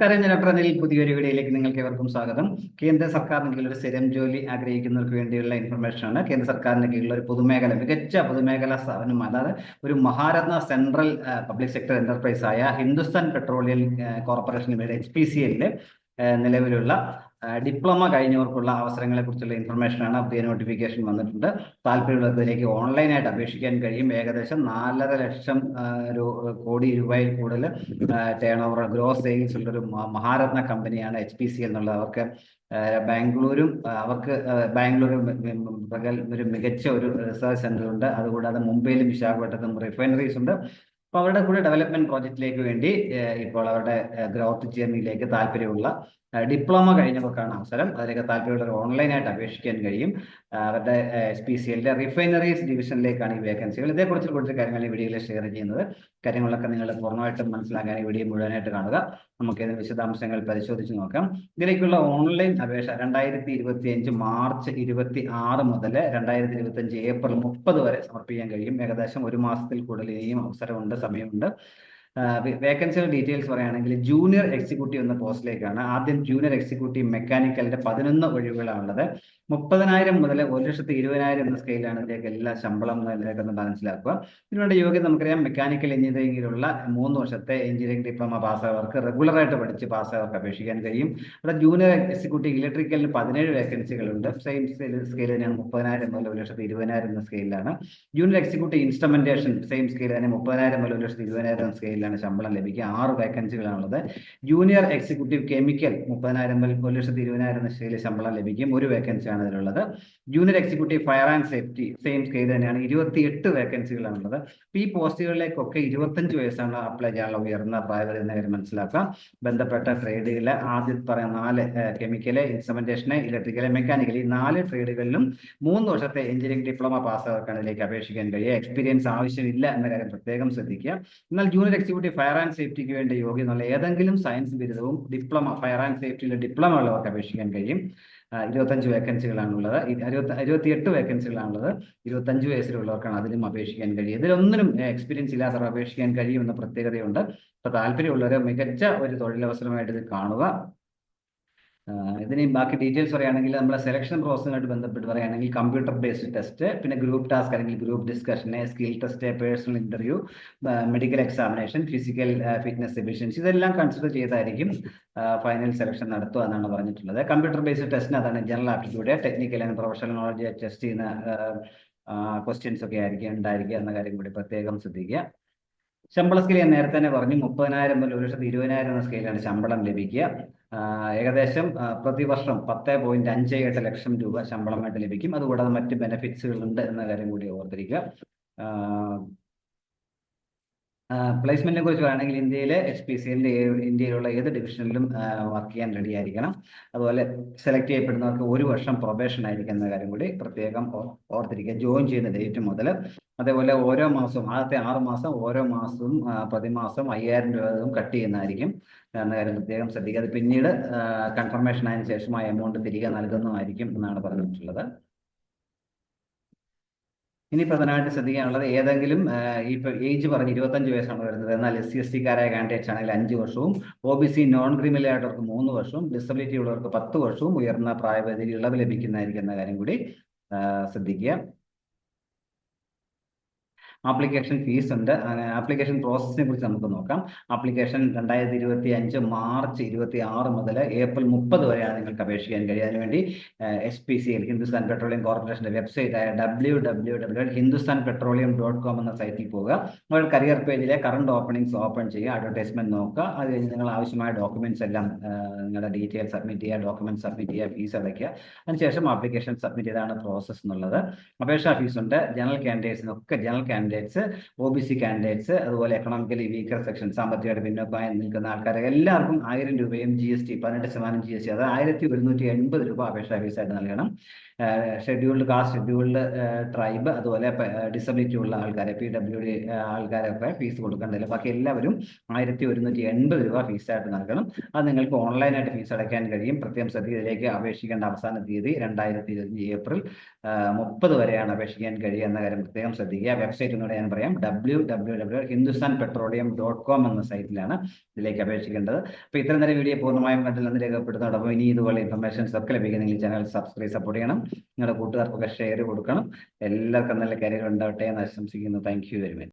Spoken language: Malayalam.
തെരഞ്ഞെടുപ്പിൽ പുതിയൊരു വീഡിയോയിലേക്ക് നിങ്ങൾക്ക് ഏവർക്കും സ്വാഗതം. കേന്ദ്ര സർക്കാരിന് കീഴിൽ ഒരു സ്ഥിരം ജോലി ആഗ്രഹിക്കുന്നവർക്ക് വേണ്ടിയുള്ള ഇൻഫർമേഷനാണ്. കേന്ദ്ര സർക്കാരിന് കീഴിലുള്ള ഒരു മികച്ച പൊതുമേഖലാ സ്ഥാപനം, അതായത് ഒരു Maharatna central public sector enterprise ആയ Hindustan petroleum corporation limited HPCL നിലവിലുള്ള ഡിപ്ലോമ കഴിഞ്ഞവർക്കുള്ള അവസരങ്ങളെ കുറിച്ചുള്ള ഇൻഫർമേഷനാണ്. പുതിയ നോട്ടിഫിക്കേഷൻ വന്നിട്ടുണ്ട്. താല്പര്യമുള്ളതിലേക്ക് ഓൺലൈനായിട്ട് അപേക്ഷിക്കാൻ കഴിയും. ഏകദേശം 4.5 ലക്ഷം കോടി രൂപയിൽ കൂടുതൽ ടേൺ ഓവർ ഗ്രോസ് സെയിൽസ് ഉള്ളൊരു മഹാരത്ന കമ്പനിയാണ് HPCL എന്നുള്ളത്. ബാംഗ്ലൂരും ഒരു മികച്ച ഒരു റിസർച്ച് സെന്റർ ഉണ്ട്. അതുകൂടാതെ മുംബൈയിലും വിശാഖപട്ടണത്തും റിഫൈനറീസ് ഉണ്ട്. അപ്പോൾ അവരുടെ കൂടെ ഡെവലപ്മെന്റ് പ്രോജക്റ്റിലേക്ക് വേണ്ടി ഇപ്പോൾ അവരുടെ ഗ്രോത്ത് ജേർണിയിലേക്ക് താല്പര്യമുള്ള ഡിപ്ലോമ കഴിഞ്ഞവർക്കാണ് അവസരം. അതിലേക്ക് താല്പര്യമുള്ളവർ ഓൺലൈനായിട്ട് അപേക്ഷിക്കാൻ കഴിയും. അവരുടെ HPCL റിഫൈനറീസ് ഡിവിഷനിലേക്കാണ് ഈ വേക്കൻസികൾ. ഇതേക്കുറിച്ച് കുറച്ച് കാര്യങ്ങൾ ഈ വീഡിയോയിൽ ഷെയർ ചെയ്യുന്നത്. കാര്യങ്ങളൊക്കെ നിങ്ങൾ പൂർണ്ണമായിട്ടും മനസ്സിലാക്കാൻ ഈ വീഡിയോ മുഴുവനായിട്ട് കാണുക. നമുക്ക് ഇതിന് വിശദാംശങ്ങൾ പരിശോധിച്ച് നോക്കാം. ഇതിലേക്കുള്ള ഓൺലൈൻ അപേക്ഷ 2025 മാർച്ച് 26 മുതൽ 2025 ഏപ്രിൽ 30 വരെ സമർപ്പിക്കാൻ കഴിയും. ഏകദേശം ഒരു മാസത്തിൽ കൂടുതൽ ഇനിയും അവസരമുണ്ട്, സമയമുണ്ട്. വേക്കൻസിയുടെ ഡീറ്റെയിൽസ് പറയുകയാണെങ്കിൽ ജൂനിയർ എക്സിക്യൂട്ടീവ് എന്ന പോസ്റ്റിലേക്കാണ്. ആദ്യം ജൂനിയർ എക്സിക്യൂട്ടീവ് മെക്കാനിക്കലിന്റെ 11 ഒഴിവുകളാണുള്ളത്. 30,000 മുതൽ 1,20,000 എന്ന സ്കെയിലാണ് ഇതിലേക്ക് എല്ലാ ശമ്പളം ഇതിലേക്കെന്ന് മനസ്സിലാക്കുക. ഇതിനുവേണ്ട യോഗ്യത നമുക്കറിയാം. മെക്കാനിക്കൽ എഞ്ചിനീയറിംഗിലുള്ള 3 വർഷത്തെ എഞ്ചിനീയറിംഗ് ഡിപ്ലോമ പാസ്സായവർക്ക്, റെഗുലറായിട്ട് പഠിച്ച് പാസ്സായവർക്ക് അപേക്ഷിക്കാൻ കഴിയും. അവിടെ ജൂനിയർ എക്സിക്യൂട്ടീവ് ഇലക്ട്രിക്കലിന് 17 വേക്കൻസികളുണ്ട്. സെയിം സ്കെയിൽ തന്നെയാണ്. 30,000 മുതൽ 1,20,000 എന്ന സ്കെയിലാണ്. Junior executive instrumentation same scale തന്നെ 30,000 മുതൽ 1,20,000 എന്ന സ്കെയിലാണ് ശമ്പളം ലഭിക്കുക. 6 വേക്കൻസികളാണുള്ളത്. ജൂനിയർ എക്സിക്യൂട്ടീവ് കെമിക്കൽ 30,000 മുതൽ 1,20,000 എന്ന സ്കെയിലിൽ ശമ്പളം ലഭിക്കും. 1 വേക്കൻസിയാണ് അതിലുള്ളത്. Junior executive fire and safety same scale തന്നെയാണ്. 28 വേക്കൻസികളാണുള്ളത്. ഈ പോസ്റ്റുകളിലേക്കൊക്കെ 25 വയസ്സാണ് അപ്ലൈ ചെയ്യാനുള്ള ഉയർന്ന പ്രായപരിധി എന്ന കാര്യം മനസ്സിലാക്കുക. ബന്ധപ്പെട്ട ട്രേഡുകളിലെ ആദ്യം പറയുന്ന 4 കെമിക്കല്, ഇൻസ്ട്രുമെന്റേഷന്, ഇലക്ട്രിക്കല്, മെക്കാനിക്കൽ, ഈ 4 ട്രേഡുകളിലും 3 വർഷത്തെ എഞ്ചിനീയറിംഗ് ഡിപ്ലോമ പാസ്സായവർക്കാണ് ഇതിലേക്ക് അപേക്ഷിക്കാൻ കഴിയുക. എക്സ്പീരിയൻസ് ആവശ്യമില്ല എന്ന കാര്യം പ്രത്യേകം ശ്രദ്ധിക്കുക. എന്നാൽ ജൂനിയർ എക്സിക്യൂട്ടീവ് ഫയർ ആൻഡ് സേഫ്റ്റിക്ക് വേണ്ടി യോഗ്യത എന്നുള്ള ഏതെങ്കിലും സയൻസ് ബിരുദവും ഡിപ്ലോമ ഫയർ ആൻഡ് സേഫ്റ്റിയിലെ ഡിപ്ലോമ ഉള്ളവർക്ക് അപേക്ഷിക്കാൻ കഴിയും. 25 വേക്കൻസികളാണുള്ളത്. 28 വേക്കൻസികളാണുള്ളത്. 25 വയസ്സിലുള്ളവർക്കാണ് അതിലും അപേക്ഷിക്കാൻ കഴിയും. ഇതിലൊന്നിനും എക്സ്പീരിയൻസ് ഇല്ലാത്തവർ അപേക്ഷിക്കാൻ കഴിയുമെന്ന പ്രത്യേകതയുണ്ട്. അപ്പോൾ താല്പര്യമുള്ളവർ മികച്ച ഒരു തൊഴിലവസരമായിട്ട് ഇത് കാണുക. ഇതിന് ബാക്കി ഡീറ്റെയിൽസ് പറയുകയാണെങ്കിൽ നമ്മളെ സെലക്ഷൻ പ്രോസസ്സുമായിട്ട് ബന്ധപ്പെട്ട് പറയുകയാണെങ്കിൽ കമ്പ്യൂട്ടർ ബേസ്ഡ് ടെസ്റ്റ്, പിന്നെ ഗ്രൂപ്പ് ടാസ്ക് അല്ലെങ്കിൽ group discussion, skill test, personal interview, medical examination, physical fitness efficiency, ഇതെല്ലാം കൺസിഡർ ചെയ്തായിരിക്കും ഫൈനൽ സെലക്ഷൻ നടത്തുക എന്നാണ് പറഞ്ഞിട്ടുള്ളത്. കമ്പ്യൂട്ടർ ബേസ്ഡ് ടെസ്റ്റിന് അതാണ് general aptitude, technical and professional knowledge test ചെയ്യുന്ന ക്വസ്റ്റ്യൻസ് ഒക്കെ ഉണ്ടായിരിക്കുക എന്ന കാര്യം കൂടി പ്രത്യേകം ശ്രദ്ധിക്കുക. ശമ്പള സ്കെയിൽ ഞാൻ നേരത്തെ തന്നെ പറഞ്ഞു. 30,000 മുതൽ 1,20,000 എന്ന സ്കെയിലാണ് ശമ്പളം ലഭിക്കുക. ഏകദേശം പ്രതിവർഷം 10.58 ലക്ഷം രൂപ ശമ്പളമായിട്ട് ലഭിക്കും. അതുകൂടാതെ മറ്റ് ബെനിഫിറ്റ്സുകൾ ഉണ്ട് എന്ന കാര്യം കൂടി ഓർത്തിരിക്കുക. പ്ലേസ്മെന്റിനെ കുറിച്ച് പറയുകയാണെങ്കിൽ ഇന്ത്യയിലെ HPCL ഇന്ത്യയിലുള്ള ഏത് ഡിവിഷനിലും വർക്ക് ചെയ്യാൻ റെഡി ആയിരിക്കണം. അതുപോലെ സെലക്ട് ചെയ്യപ്പെടുന്നവർക്ക് 1 വർഷം പ്രൊബേഷൻ ആയിരിക്കും എന്ന കാര്യം കൂടി പ്രത്യേകം ഓർത്തിരിക്കുക. ജോയിൻ ചെയ്യുന്ന ഡേറ്റ് മുതൽ. അതേപോലെ ഓരോ മാസവും ആദ്യത്തെ 6 മാസം ഓരോ മാസവും പ്രതിമാസം 5,000 രൂപ കട്ട് ചെയ്യുന്നതായിരിക്കും എന്ന കാര്യം പ്രത്യേകം ശ്രദ്ധിക്കുക. അത് പിന്നീട് കൺഫർമേഷൻ ആയതിനു ശേഷം ആ എമൗണ്ട് തിരികെ നൽകുന്നതായിരിക്കും എന്നാണ് പറഞ്ഞിട്ടുള്ളത്. ഇനി പ്രധാനമായിട്ട് ശ്രദ്ധിക്കാനുള്ളത് ഏതെങ്കിലും ഇപ്പൊ ഏജ് പറഞ്ഞ് 25 വയസ്സാണ് വരുന്നത്. എന്നാൽ SC/ST കാൻഡിഡേറ്റ്സ് ആണെങ്കിൽ 5 വർഷവും, OBC നോൺ ക്രിമിനൽ ആയിട്ടവർക്ക് 3 വർഷവും, ഡിസബിലിറ്റി ഉള്ളവർക്ക് 10 വർഷവും ഉയർന്ന പ്രായപരിധി ഇളവ് ലഭിക്കുന്നതായിരിക്കും എന്ന കാര്യം കൂടി ശ്രദ്ധിക്കുക. ആപ്ലിക്കേഷൻ ഫീസ് ഉണ്ട്. ആപ്ലിക്കേഷൻ പ്രോസസ്സിനെ കുറിച്ച് നമുക്ക് നോക്കാം. ആപ്ലിക്കേഷൻ 2025 മാർച്ച് 26 മുതൽ ഏപ്രിൽ 30 വരെയാണ് നിങ്ങൾക്ക് അപേക്ഷിക്കാൻ കഴിയുക. അതിനുവേണ്ടി HPCL ഹിന്ദുസ്ഥാൻ പെട്രോളിയം കോർപ്പറേഷന്റെ വെബ്സൈറ്റ് ആയ www.hindusthanpetroleum.com എന്ന സൈറ്റിൽ പോവുക. നിങ്ങൾ കരിയർ പേജിലെ കറണ്ട് ഓപ്പണിംഗ്സ് ഓപ്പൺ ചെയ്യുക, അഡ്വർടൈസ്മെന്റ് നോക്കുക. അത് കഴിഞ്ഞ് നിങ്ങൾ ആവശ്യമായ ഡോക്യുമെന്റ്സ് എല്ലാം നിങ്ങളുടെ ഡീറ്റെയിൽ സബ്മിറ്റ് ചെയ്യുക, ഡോക്യുമെന്റ് സബ്മിറ്റ് ചെയ്യുക, ഫീസ് അടയ്ക്കുക. അതിനുശേഷം ആപ്ലിക്കേഷൻ സബ്മിറ്റ് ചെയ്താണ് പ്രോസസ്സ് എന്നുള്ളത്. അപേക്ഷാ ഫീസ് ഉണ്ട്. ജനറൽ കാൻഡിഡേറ്റ്സിനൊക്കെ OBC കാൻഡിഡേറ്റ്സ്, അതുപോലെ എക്കണോമിക്കലി വീക്കർ സെക്ഷൻ, സാമ്പത്തികമായിട്ട് പിന്നോക്കമായി നിൽക്കുന്ന ആൾക്കാരെ എല്ലാവർക്കും 1000 രൂപയും GST 18% GST, അതായത് 1,180 രൂപ അപേക്ഷാ ഫീസായിട്ട് നൽകണം. ഷെഡ്യൂൾഡ് കാസ്റ്റ്, ഷെഡ്യൂൾഡ് ട്രൈബ്, അതുപോലെ ഡിസബിലിറ്റി ഉള്ള ആൾക്കാരെ, PWD ആൾക്കാരൊക്കെ ഫീസ് കൊടുക്കേണ്ടതില്ല. ബാക്കി എല്ലാവരും 1180 രൂപ ഫീസായിട്ട് നൽകണം. അത് നിങ്ങൾക്ക് ഓൺലൈനായിട്ട് ഫീസ് അടയ്ക്കാൻ കഴിയും. പ്രത്യേകം ശ്രദ്ധിക്കുക, ഇതിലേക്ക് അപേക്ഷിക്കേണ്ട അവസാന തീയതി 2025 ഏപ്രിൽ 30 വരെയാണ് അപേക്ഷിക്കാൻ കഴിയുക എന്ന കാര്യം പ്രത്യേകം ശ്രദ്ധിക്കുക. വെബ്സൈറ്റ് ഒന്നുകൂടെ ഞാൻ പറയാം, www.hindustanpetroleum.com എന്ന സൈറ്റിലാണ് ഇതിലേക്ക് അപേക്ഷിക്കേണ്ടത്. അപ്പോൾ ഇത്രയും നേരം വീഡിയോ പൂർണ്ണമായും കണ്ടിൽ നിന്ന് രേഖപ്പെടുത്തുന്നതോടൊപ്പം ഇനി ഇതുപോലെ ഇൻഫർമേഷൻസ് ഒക്കെ ലഭിക്കുന്നെങ്കിൽ ചാനൽ സപ്പോർട്ട് ചെയ്യണം, നിങ്ങളുടെ കൂട്ടുകാർക്കൊക്കെ ഷെയർ കൊടുക്കണം. എല്ലാവർക്കും നല്ല കാര്യങ്ങൾ ഉണ്ടാവട്ടെ എന്ന് ആശംസിക്കുന്നു. Thank you very much.